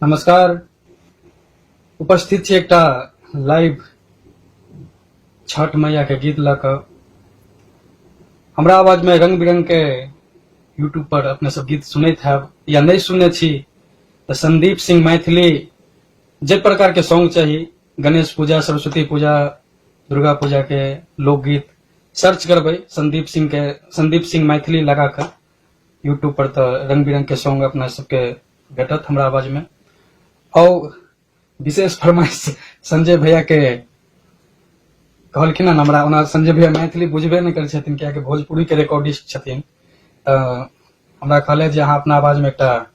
नमस्कार। उपस्थित छी एकटा लाइव छठ मैया के गीत लऽ कऽ। हमरा आवाज में रंग बिरंग के यूट्यूब पर अपने सब गीत सुनैत हैब या नहीं सुनने छी तो संदीप सिंह मैथिली जे प्रकार के सॉन्ग चाहिए, गणेश पूजा, सरस्वती पूजा, दुर्गा पूजा के लोकगीत सर्च करबै संदीप सिंह मैथिली लगा कर यूट्यूब पर तो रंग बिरंग के सॉन्ग अपना सबके भेटत हमरा आवाज में। और विशेष फरमाइश संजय भैया के कहलखिन हन हमरा, ओना संजय भैया मैथिली बुझबे नहीं करे छथिन, कियाकि भोजपुरी के रिकॉर्डिस्ट छथिन। हमरा कहले जे अहाँ अपना आवाज में एकटा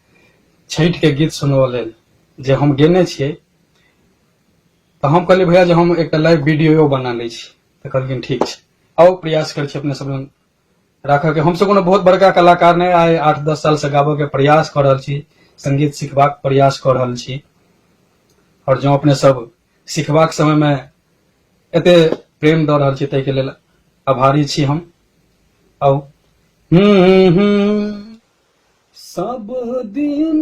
छठ के गीत सुनबो लेल जे हम गेने छियै, तो हम कहलिए भैया जे हम एकटा लाइव वीडियो बना लै छी। तो कहलखिन ठीक छै, आओ प्रयास कर अपने सब राखऽ के। हम सब कोनो बहुत बड़का कलाकार नहीं, आए 8-10 साल से गाबऽ के प्रयास कर रहल छी, संगीत सिखबाक प्रयास कर रहल छी। और जो अपने सब सिखबाक समय में एते प्रेम दऽ रहल छी ताहि के लेल आभारी छी हम। आओ सब दिन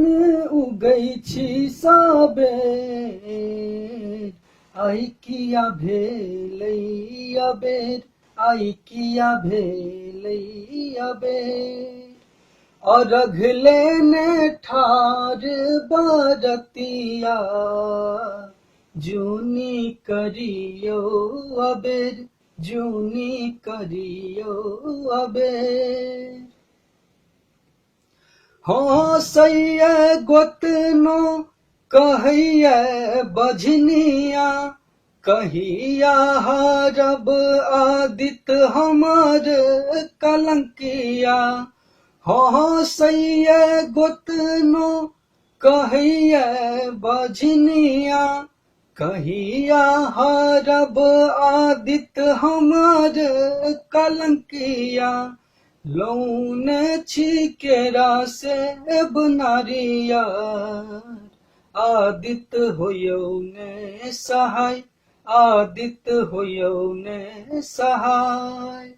उगै छी सबेर, आई किया भेलै अबेर, आई किया भेलै अबेर। अर्घ लेने ठाढ़ बरतिया, जूनी करियो अबेर, जूनी करियो अबेर। हँसैया गोतनो कहैया बझनिया, कहिया हरब आदित्य हमर कलंकिया। हँसैया गोतनो कहैया बझनिया, कहिया हरब आदित्य हमर कलंकिया। लौने छी केरा से नारियर, आदित्य होयौ ने सहाय, आदित्य होयौ ने सहाय।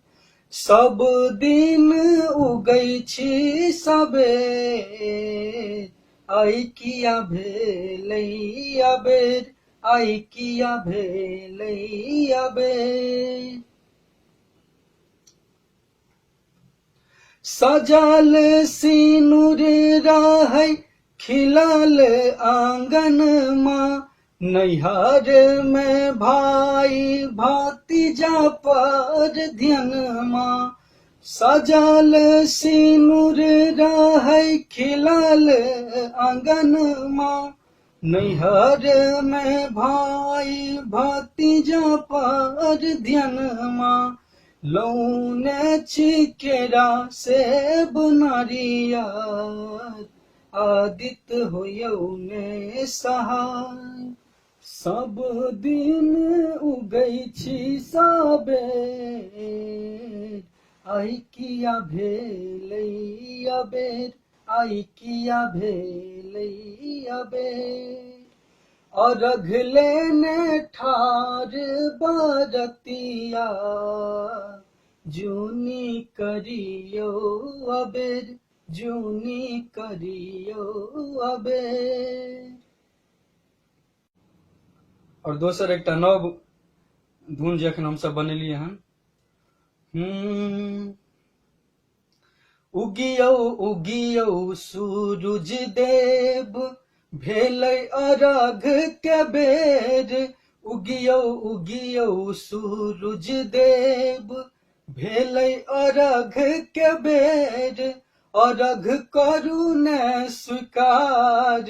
सब दिन उगै छी सबेर, आई किया भेलै अबेर, आई किया भेलै अबेर। सजल सिनुर रहै खिलल आंगन माँ, नैहर में भाई भतीजा पर ध्यान माँ। सजल सिनुर रहै खिलल आंगन माँ, नैहर में भाई भतीजा पर ध्यान माँ। लौने छी केरा सेब नारियर, आदित्य होयौ ने सहाय। सब दिन उगै छी सबेर, आई किया भेलै अबेर, आई किया भेलै अबेर। अर्घ लेने ठाढ़ बरतिया, जूनी करियो अबेर, जूनी करियो अबेर। और दोसर एकटा नव धुन जे एखन हम सब बनेलिए हन, उगियौ उगियौ सूरज देव, भेलै अर्घ के बेर। उगियौ उगियौ सूरज देव, भेलै अर्घ के बेर। अर्घ करू ने स्वीकार,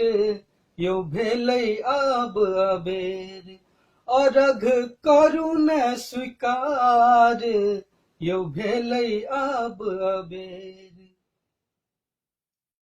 यौ भेलै आब अबेर। अर्घ करू ने स्वीकार, यौ भेलै आब अबेर।